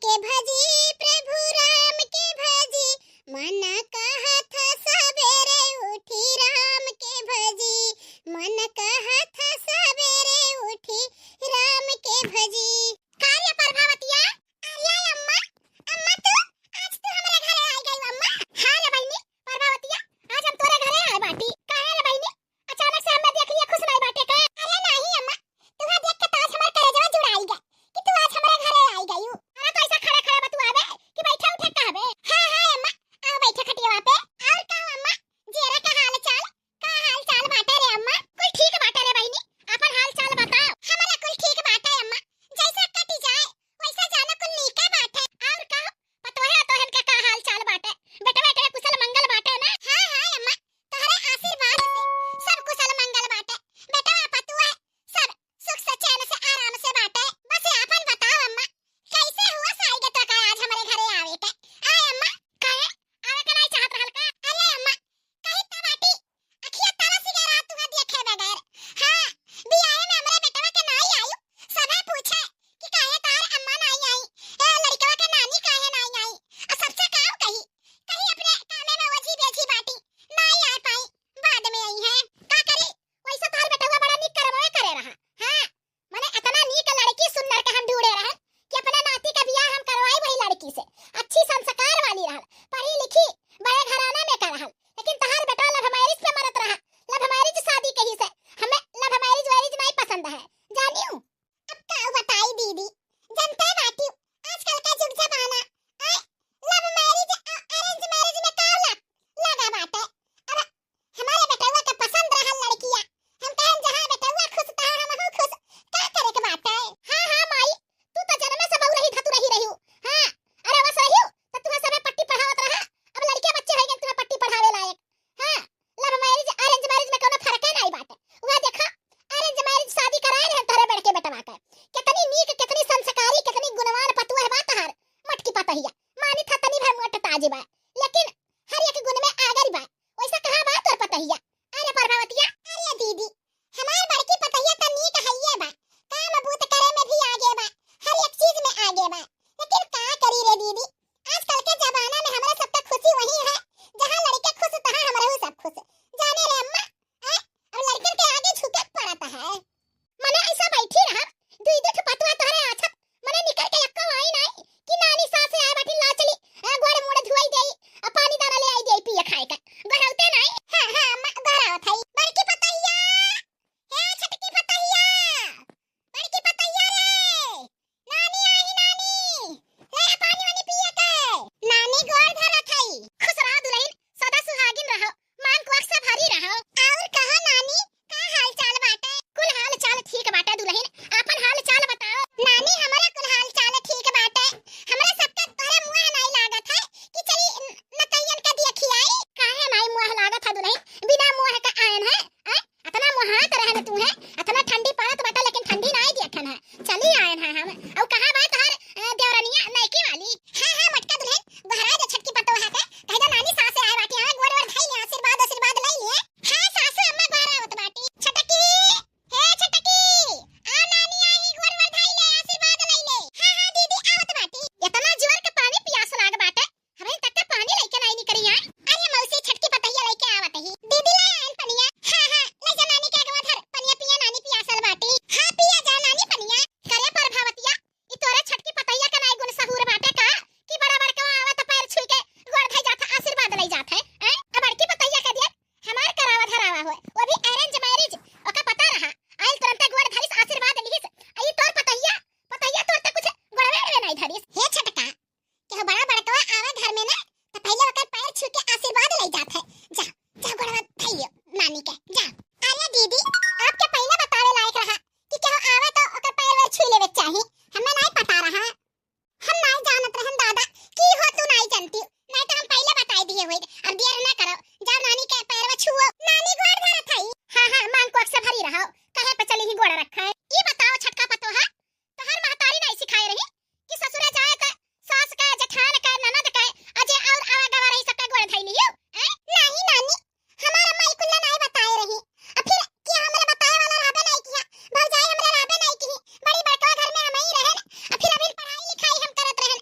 के भजी, प्रभु राम के भजी, मन कहत सबेरे उठी राम के भजी, मन कहत सबेरे उठी राम के भजी। कार्य प्रभावतिया अरे अम्मा, अम्मा तू आज तू हमारे घरे आ गई अम्मा। हां रे बहनी प्रभावतिया, आज हम तोरे घरे आए बाटी। काहे रे बहनी अचानक से हमें देख लिया, खुश नहीं बाटे का? अरे नहीं अम्मा, तुहा देख के तो आज हमारे कलेजवा जुड़ाई गए कि तू आज हमारे घरे आई गई। अरे तो ऐसा खड़े खड़े बतू आवे कि बैठे उठे कहबे? हां हां अम्मा, आओ बैठे खटिया पे। और कहो अम्मा, जेरा का हाल चाल बाटे रे अम्मा? कुल ठीक बाटे रे बहनी, अपन हाल चाल बताओ। हमारा कुल ठीक बाटे अम्मा, जैसा कटी जाए वैसा जाना कुल नीके बाटे। और कहो पतोहे तोहन के का हाल चाल बाटे? बेटा बेटा कुशल मंगल बाटे ना? हां हां अम्मा, तोहरे आशीर्वाद से सब कुशल मंगल बाटे। बेटा पतोहे सब सुख से चैन से आराम से बाटे। बस अपन बताओ अम्मा, कैसे हुआ साईगे तो का आज हमारे घरे आवे के? आए अम्मा, काहे आवे के नहीं चाहत रहल का? अरे अम्मा कहीं त बाटी अखिया तारा सिगरा तुहा देखे बगैर। हां बियाहे में हमरे बेटवा के नहीं आयु, सबे पूछे कि काहे तार अम्मा नहीं आई, ए लड़कवा के नानी काहे नहीं आई। और सबसे काऊ कही कहीं अपने कामे में ओझी बेझी बाटी नहीं आ पाई, बाद में आई है। का करी वैसा तार बेटवा बड़ा नीक करमवे करे रहा। हां माने इतना नीक लड़की सुंदर के हम ढूंढे रहन कि अपने नाती का बियाह हम करवाई वही लड़की से, अच्छी संस्कार वाली रहल, पढ़ी लिखी बड़े घराना में का रहल। लेकिन तहार बेटा लव मैरिज पे मरत रहा। लव मैरिज शादी कही से हमें लव मैरिज वैरिज नहीं पसंद है, जानियो। अब का बताई दीदी, जनता बाटी आजकल का जुग जमाना लव मैरिज अरेंज मैरिज में का लगा बाटे। अब हमारे बेटवा के पसंद रहल लड़किया, हम कहन जहां बेटवा खुश तहां हमहु खुश, का करे के बाटे। हां हां माई, तू तो जन्म से बहु रही धतु रही रहियो। हां अरे बस रहियो तो तुम्हें सबे पट्टी पढ़ावत रहा। अब लड़के बच्चे होइगे तुम्हें पट्टी पढ़ावे लायक। हां लव मैरिज अरेंज मैरिज में कोनो फर्क नहीं बाटे। वह देखा अरेंज मैरिज शादी कराए रहे तोरे बड़के बेटवा के, कितनी नीक कितनी संस्कारी कितनी गुणवान पतुआ है बा तहार मटकी पतहिया। मानी था तनी भर मोट ताजी बा, लेकिन हर एक गुण में आगरी बा। वैसा कहां बा तोर पतहिया? अरे प्रभावतिया, अरे दीदी हमार बड़की पतहिया त नीक हइये बा, काम बूत करे में भी आगे बा, हर एक चीज में आगे बा। लेकिन का करी रे दीदी, आजकल के जमाना में हमरा सब तक खुशी वही है जहां लड़के खुश तहां हमरहु सब खुश। जाने रे अम्मा, अब लड़कन के आगे झुके पड़ता है। मने ऐसा बैठी रहा दुई दुठ पतवा तोहरे आछत मने निकल के एको आई नहीं कि नानी सास आए बाटी ला चली गोड़ मुड़ धुआई देई आ पानी दाना ले आई देई पिए खाए का। गहौते नहीं। हां हां अम्मा गहरावत हई। बड़की पतैया, हे छटकी पतैया, बड़की पतैया रे, नानी आई नानी, ले पानी वानी पिए के। नानी गोड़ धरत हई। खुश रहो दुल्हन, सदा सुहागिन रहो, मांग को अक्सर भरी रहो। और कहो नानी का हाल चाल बाटे? कुल हाल चाल ठीक बाटे दुल्हन, अपन हाल चाल बताओ। नानी हमारा कुल हाल चाल ठीक बाटे। हमरा सबके तोरे मुंह नहीं लागत है कि चली नतैयन के देखी आई। काहे नहीं मुंह लागत है दुल्हन? बिना मुंह के आयन है? इतना मुहात रहन तू है, इतना ठंडी पड़त बाटे लेकिन ठंडी नहीं देखन है, चली आयन है हम। और कहां बात हर देवरनिया नैकी वाली? हां हां मटका दुल्हन बहरा जा छटकी पतो है के कह जा नानी सास आए बाटी आ गोड़ गोड़ धई ले आशीर्वाद आशीर्वाद ले लिए। हां सास अम्मा बहरावत बाटी। छटकी, हे छटकी, आ नानी आई गोड़ गोड़ धई ले आशीर्वाद ले ले। हां हां दीदी आवत बाटी। इतना जोर के पानी प्यास लाग बाटे, हमें तक के पानी लेके नहीं निकरी है। अरे मौसी छटकी पतैया लेके आवत ही। दीदी ले आइन पनिया। हां हां ले जा नानी के अगवा धर पनिया पिया, नानी पियासल बाटी। हां पिया जा नानी पनिया। करे प्रभावतिया, ई तोरे छटकी पतैया के नहीं गुण सहूर बाटे का कि बड़ा बड़का आवत पैर छुई के गोड़ धई जात आशीर्वाद ले जात है। अब बड़की पतैया के देख हमार करावा धरावा होए, वो भी अरेंज मैरिज। ओका पता रहा आइल तुरंत गोड़ धरिस आशीर्वाद लिहिस। आई तोर पतैया तोर त कुछ गोड़वे में नहीं धरिस। हे छटका के बड़ा बड़का आवा घर में ना तो पहले ओकर पैर छू के आशीर्वाद ले जात है। जा जा गोड़वा धइयो नानी के जा। अरे दीदी आपके पहले बतावे लायक रहा कि केहू आवे तो ओकर पैर छू लेवे चाही, हमें नहीं पता रहा। हम नहीं जानत रहन दादा की हो तू नहीं जानती, नहीं तो हम पहले बताई दिए होई। अब देर ना करो, जाओ नानी के पैरवा छुओ। नानी गोड़ धरत हई। हां हां मांग को अक्सर भरी रहो, कहे पे चली ही गोड़ रखा है। ये बताओ छटका पतो है तो हर महतारी नहीं सिखाए रही कि ससुरा जाए का सास का जेठान का ननद का अजे और आवा गवा रही सबका गोड़ धई लियो। नहीं नानी हमारा माई कुल्ला नहीं बताए रही। अब फिर क्या हमरा बताए वाला रहबे नहीं किया, भौजाई हमरा रहबे नहीं की, बड़ी बड़का घर में हम ही रहन। अब फिर अभी पढ़ाई लिखाई हम करत रहन,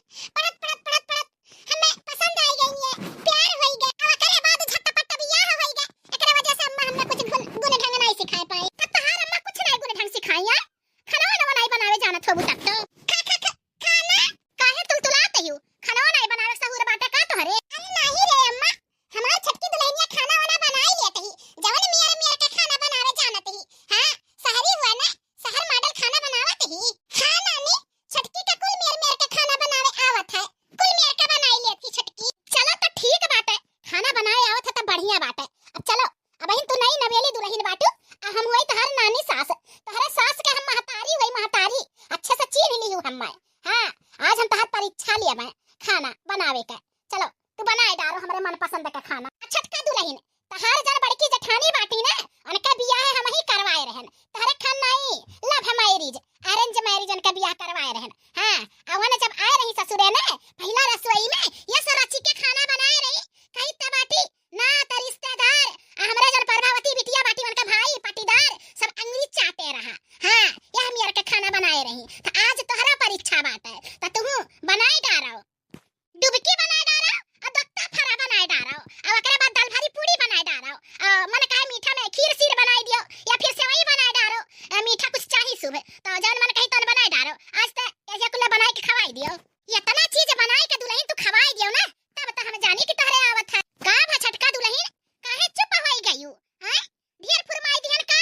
आज हम तहार परीक्षा लिया मैं खाना बनावे का। चलो तू बनाए डारो हमरे मनपसंद का खाना। छटका दुल्हन तहार जन बड़की जेठानी बाटी ना उनका बियाह हम ही करवाए रहन। तहरे खान नहीं लव मैरिज अरेंज मैरिज उनका बियाह करवाए रहन। हां अवन जब आए रही ससुरे ने पहला रसोई में ये सराची के खाना बनाए रही कई तबाटी ना त रिश्तेदार हमरे जन प्रभावती बिटिया बाटी उनका भाई पटीदार सब अंगुली चाटे रहा। हां ये हम यार के खाना बनाए रही तो आज तोहरा परीक्षा बात है तो तू बनाए डारो डुबकी बनाए डारो और दत्ता फरा बनाए डारो और ओकरे बाद दाल भारी पूरी बनाए डारो मन कहे मीठा में खीर सीर बनाई दियो या फिर सेवई बनाए डारो मीठा कुछ चाहिए सुबह तो जौन मन कही तन बनाए डारो आज त ऐसे कुल बनाए के खवाई दियो। ये तना चीज बनाए के दुल्हन तू खवाई दियो ना तब त हम जानी कि तोहरे आवत है का भा छटका दुल्हन काहे चुप होई गयू हैं ढेर फुरमाई दिहन का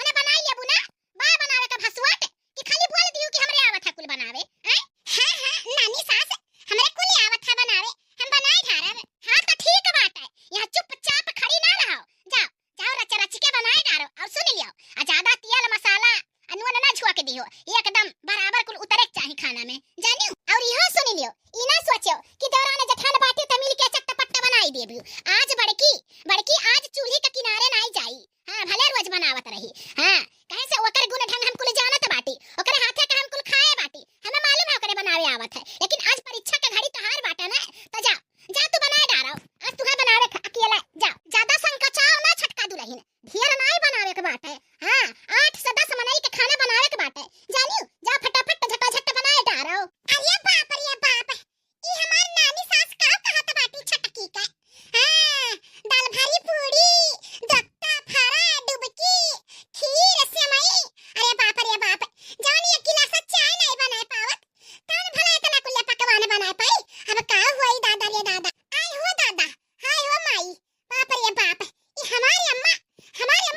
मने बनाई लेबू ना बा बनावे का भसुआट कि खाली बोल दियो कि हमरे आवत है कुल बनावे हैं। हां हां नानी सास हमरे कुल आवत है बनावे हम बनाए धारब। हां तो ठीक बात है यहां चुपचाप खड़ी ना रहो जाओ जाओ रच रच के बनाए डारो और सुन लियो आ ज्यादा तेल मसाला अनवन ना छुआ के दियो एकदम बराबर कुल उतरे चाहिए खाना में जानियो। और यह सुन लियो ई ना सोचो कि दौरान जठान बाटे त मिल के चटपटा बनाई देबियो। आज बड़की बड़की आज चूल्हे के किनारे ना जाई। हां भले रोज बनावत रही। हां कहे से ओकर गुण ढंग हम कुल जानत बाटी ओकर हाथे का हम कुल खाए बाटी हमें मालूम है ओकरे बनावे आवत है लेकिन आज परीक्षा के घड़ी तहार बाटा ना तो जा जा तू बनाए डारो आज तुहा बनावे अकेला जाओ ज्यादा संकचाओ ना छटका दुल्हन ढेर नाई बनावे के बात है। हां 8 से 10 मनई के खाना बनावे के बात है जानियो जा फटाफट झटाझट बनाए डारो। अरे बाप ई हमार नानी सास का कहत बाटी छटकी का। हां दाल भारी पूरी दत्ता फरा डुबकी खीर सेवई अरे बाप जानिए गिलास चाय नहीं बनाए पावत कौन भला इतना कुल पकवान बनाए पाई। अब का हुई दादा रे दादा आई हो दादा हाय हो माई बाप ई हमारी अम्मा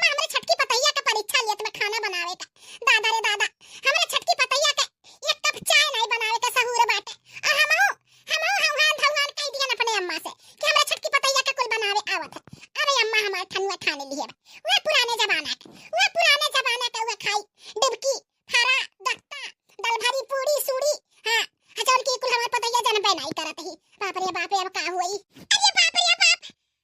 हमरे छटकी पतैया का परीक्षा लियत में खाना बनावे का। दादा रे दादा हमरे छटकी पतैया का एक कप चाय नहीं बनावे का सहूर बाटे और हमहू हाथ भगवान कह दिया अपने अम्मा से कि हमरे छटकी पतैया का कुल बनावे आवत है। अरे अम्मा हमार ठनुआ ठाने लिए वो पुराने जमाना का वो खाई डुबकी फरा दत्ता दाल भारी पूरी सूड़ी। हां हजार की कुल हमार पतैया जन पे नहीं करत ही बाप रे बाप अब का हुई। अरे बाप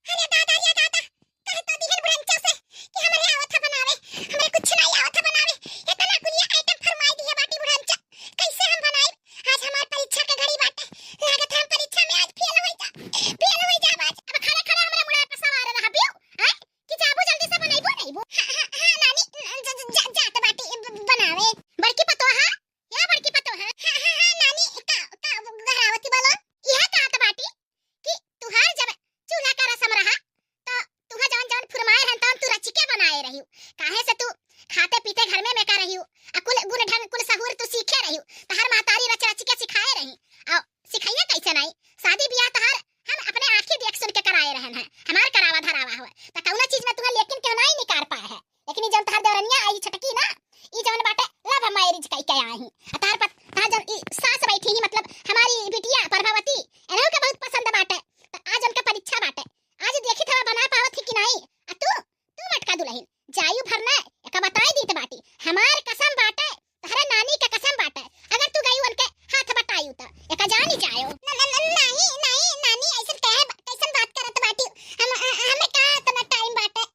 अरे दादा रे दादा कहता दिहन बुढ़ंचा से कि हमरे आवत है बनावे हमरे कुछ नहीं आवत है बनावे इतना कुल आइटम फरमाई दिए बाटी बुढ़ंचा कैसे हम बनाई। आज हमार परीक्षा के घड़ी बाटे लागत हम परीक्षा में आज फेल हो जा आज अब खड़े हमरे मुड़ा पे सवार रहा बियो हैं कि जाबू जल्दी से बनाइबो नहीं हां नानी जात बाटी बनावे बड़की पतो हां या बड़की पतो है। हां नानी का गहरावती बोलो यह कहत बाटी कि तुहार जब चूल्हा का रसम रहा तो तुहा जवन फुरमाए रहन तवन तू रच के बनाए रही काहे से तू खाते पीते घर में का रही कुल गुण ढंग कुल सहूर तू सीखे रही तहार मातारी रच के सिखाए रही और सिखाइए कैसे नहीं शादी ब्याह तहार हम अपने आंखें देख सुन के कराए रहन है हमार करावा धरावा हुआ तो कौनो चीज में तुहा लेकिन क्यों नहीं निकार पाए है लेकिन जब तहार देवरनिया आई छटकी ना ई जवन बाटे लव मैरिज कई के आई तहार जब ई सास बैठी ही मतलब हमारी बिटिया प्रभावती एनहु के बहुत पसंद बाटे तो आज उनका परीक्षा बाटे आज देखी था बना पावत ही कि नहीं तू मटका दुल्हन जायु भरना एक बताई दी बाटी हमार कसम बाटे तहरे नानी के कसम बाटे अगर तू गई उनके हाथ बटाई तो एक जानी जायो नहीं नानी ऐसे कहे कैसन बात करत बाटी हमें का इतना टाइम बाटे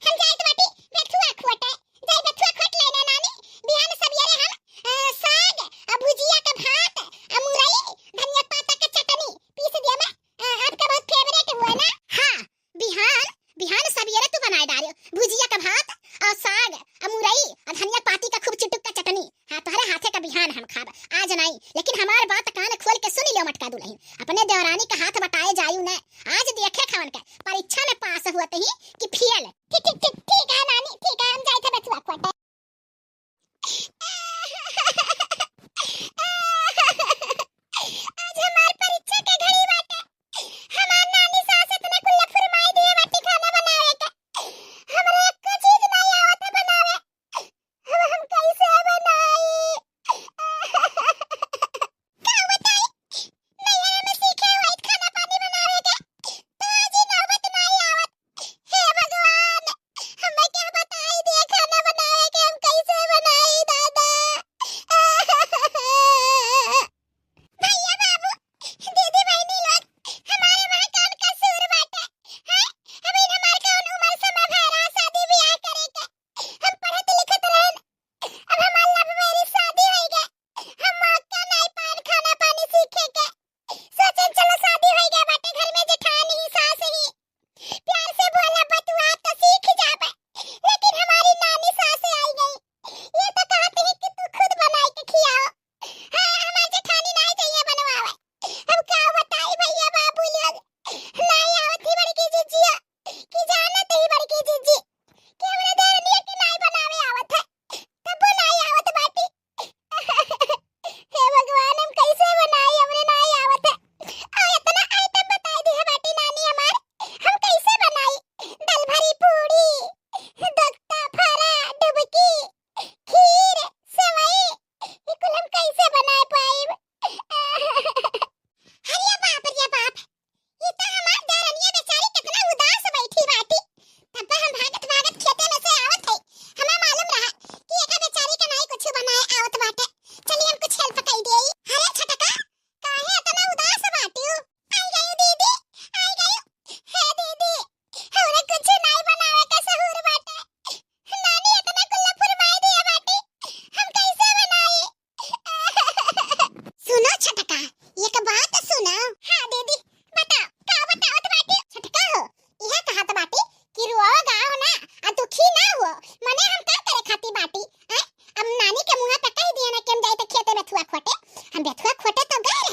हम जाइत बाटी बेथुआ खोटे जाई बेथुआ खोट लेने नानी बिहान सवेरे हम साग भुजिया का भात मुरई धनिया पाता का चटनी पीस दिया मैं आपका बहुत फेवरेट हुआ ना। हां बिहान सवेरे तू बनाए डालियो भुजिया का भात और साग मुरई और धनिया पाती का खूब चुटुक का चटनी। हां तोहरे हाथे का बिहान हम खाब आज नहीं लेकिन हमार बात कान खोल के सुन लियो मटका दुल्हन अपने देवरानी का हाथ बटाए जायू ना आज देखे खवन का परीक्षा में पास हुआ ही कि फेल। ठीक है नानी ठीक है हम जाई थे बेथुआ खोटे। आज हमार परीक्षा के घड़ी बाटे हमार नानी सास इतना कुल फरमाई दिए बाटी खाना बनावे का हमरे एको चीज नहीं आवत है बनावे हम कैसे बनाई का बताई नैया में सीखे हुए खाना पानी बनावे के तो आज ही नौबत नहीं आवत। हे भगवान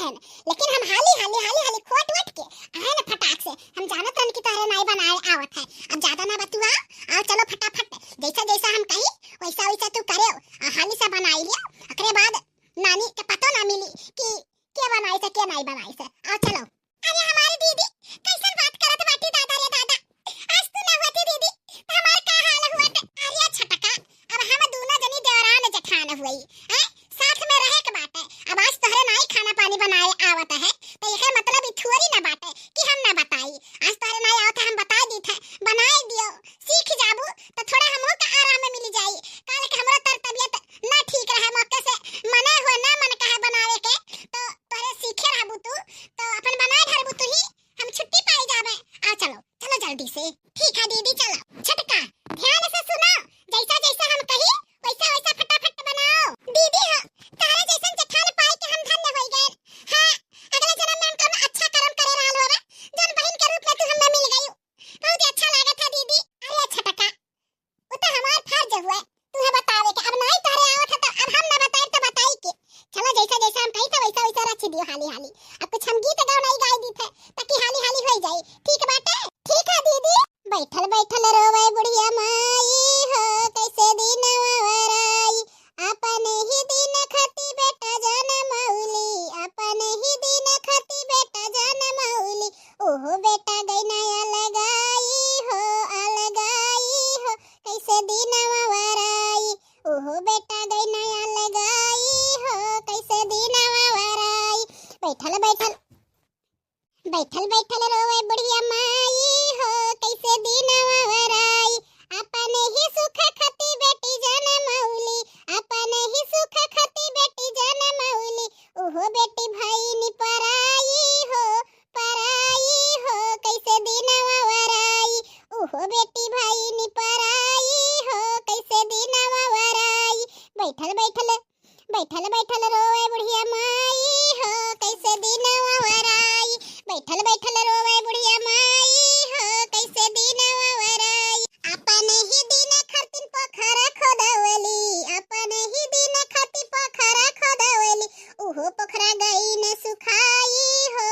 हैं, लेकिन हम हाली खोट वट के आए ना फटाक से। हम जानत रहन कि तोहरे नाई बनाए आवत है। अब ज्यादा ना बतुआ और चलो फटाफट जैसा जैसा हम कही वैसा वैसा तू करे और हाली से बनाई लियो। एकरे बाद नानी के पता ना मिली कि के बनाई से के नहीं बनाई से। आओ चलो। अरे हमारी दीदी कैसन बात करत बाटी दादा रे दादा। आज तू ना होती दीदी तो हमार का हाल हुआ। अरे छटका अब हम दोनों जनी देवरान जेठान हुई हैं, साथ में रहे के बात है। अब आज तोहरे नाई खाना पानी बनाए आवत है तो ये मतलब ई थोड़ी ना बात है कि हम ना बताई। आज तोहरे नाई आवत है हम बता दी थे, बनाए दियो सीख जाबू तो थोड़ा हमो का आराम मिल जाई। काल के हमरो तर तबियत ना ठीक रहे मौके से मने हो ना मन कहे बनावे के तो तोरे सीखे रहबू तू तो अपन बनाए धरबू तू ही, हम छुट्टी पाई जाबे। आ चलो चलो जल्दी से। ठीक है दीदी चलो। छटका ध्यान से सुनो, जैसा जैसा हम कही वैसा वैसा फटाफट बनाओ। दीदी हां तारे जैसन जेठान पाई के हम धन्य होई गए। हां अगले जन्म में हम कोनो अच्छा कर्म करे रहल होबे जन बहन के रूप में तू हमें मिल गई। बहुत अच्छा लागत है दीदी। अरे छटका वो तो हमार फर्ज हुआ तुम्हें बतावे के। अब नहीं तोरे आवत है तो अब हम ना बताए तो बताई के। चलो जैसा जैसा हम कही था वैसा वैसा रच दियो हाली हाली। अब कुछ हम गीत गाओ नहीं गाई दी थे ताकि हाली हाली हो जाए। ठीक बात है? ठीक है दीदी। बैठल बैठल रोवे बुढ़िया माई हो कैसे दिन वराई। अपने ही दिन खती बेटा जनमौली, अपने ही दिन खती बेटा जनमौली। ओहो बेटा गई नया लगाई हो कैसे दिन वराई। ओहो बेटा गई नया लगाई हो कैसे दिन वराई। बैठल बैठल बैठल बैठल रोवे बुढ़िया माई हो कैसे दिन वराई। अपने ही सुख खती बेटी जनमौली, अपने ही सुख खती बेटी जनमौली। ओहो बेटी भाई नि पराई हो कैसे दिन वराई। ओहो बेटी भाई नि पराई हो कैसे दिन वराई। बैठल बैठल बैठल बैठल रोवे बुढ़िया माई हो कैसे दिन वराई। बैठल बैठल रोवे बुढ़िया माई हो कैसे दिन वराई। अपने ही दिन खतिन पोखरा खोदवली, अपने ही दिन खति पोखरा खोदवली। ओहो पोखरा गई न सुखाई हो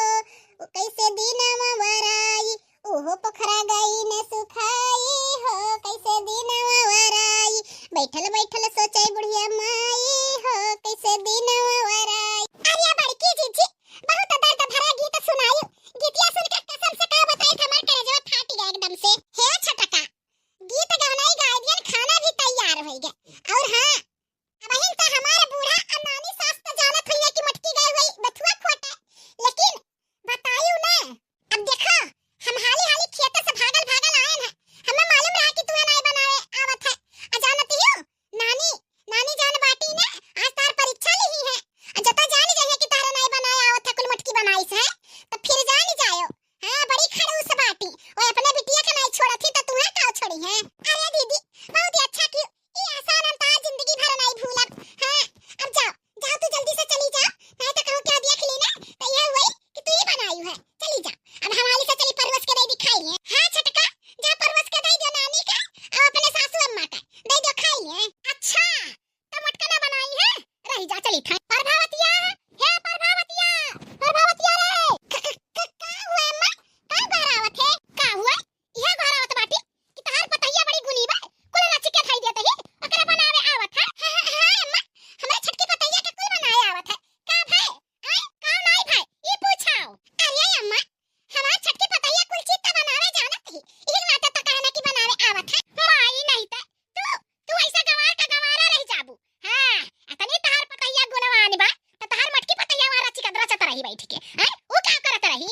कैसे दिन वराई। ओहो पोखरा गई न सुखाई हो कैसे दिन वराई। बैठल बैठल सोचे बुढ़िया माई हो कैसे दिन वराई। अरे बड़की जीजी बहुत दर्द भरा गीत सुनाई। गीतिया सुन के कसम से का बताई हमार कलेजवा फाट गया एकदम से। हे छटका गीत गाना गा दियन, खाना भी तैयार हो गया। और हां अबहिन त हमारे बूढ़ा और नानी सास त जानत हइया कि मटकी गए हुई बथुआ खोटे, लेकिन बतायू ना। अब देखो हम हाली हाली खेत से भागल भागल आए हैं। हमें मालूम रहा कि तुम्हें नहीं बनावे आवत है। जानती हो नानी जान बाटी ने आज तार परीक्षा ली है। जता जान जाए कि तारे नहीं बनाए आवत है कुल मटकी बनाई से तो फिर जान जायो। हां बड़ी खड़ूस बाटी वो अपने बिटिया के नहीं छोड़ा थी तो तुम्हें का छोड़ी है। अरे दीदी बहुत ही अच्छा की ये आसान अंतर जिंदगी भर नहीं भूलब। हां अब जाओ जाओ तू जल्दी से चली जाओ नहीं तो कहूं क्या देख ली ना तो ये हुई कि तू ही बनाई है। चली जाओ अब हमारी से चली परवस के दे दिखाई है। हां छटका जा परवस के दे दो नानी का और अपने सासू अम्मा का दे दो खाई है। अच्छा तो मटका ना बनाई है रही जा चली था। प्रभावतिया हे प्रभावतिया रे का हुआ अम्मा का घरावत है का हुआ यह घरावत बाटी कि तहार पतैया बड़ी गुनी बा कुल रच के खाई देते ही ओकरा बनावे आवत है। हां अम्मा हमरा छटकी पतैया के कुल बनाए आवत है का भाई आई का नहीं भाई ये पूछाओ। अरे अम्मा हमार छटकी पतैया कुल चीज त बनावे जानत ही इही नाते त कहना कि बनावे आवत है। माई नहीं त तू ऐसा गवार का गवारा रह जाबू। हां अतनी तहार पतैया गुणवान बा तो तहार मटकी पतैया वाला चिकदरा चत रही बैठ के हैं वो का करत रही।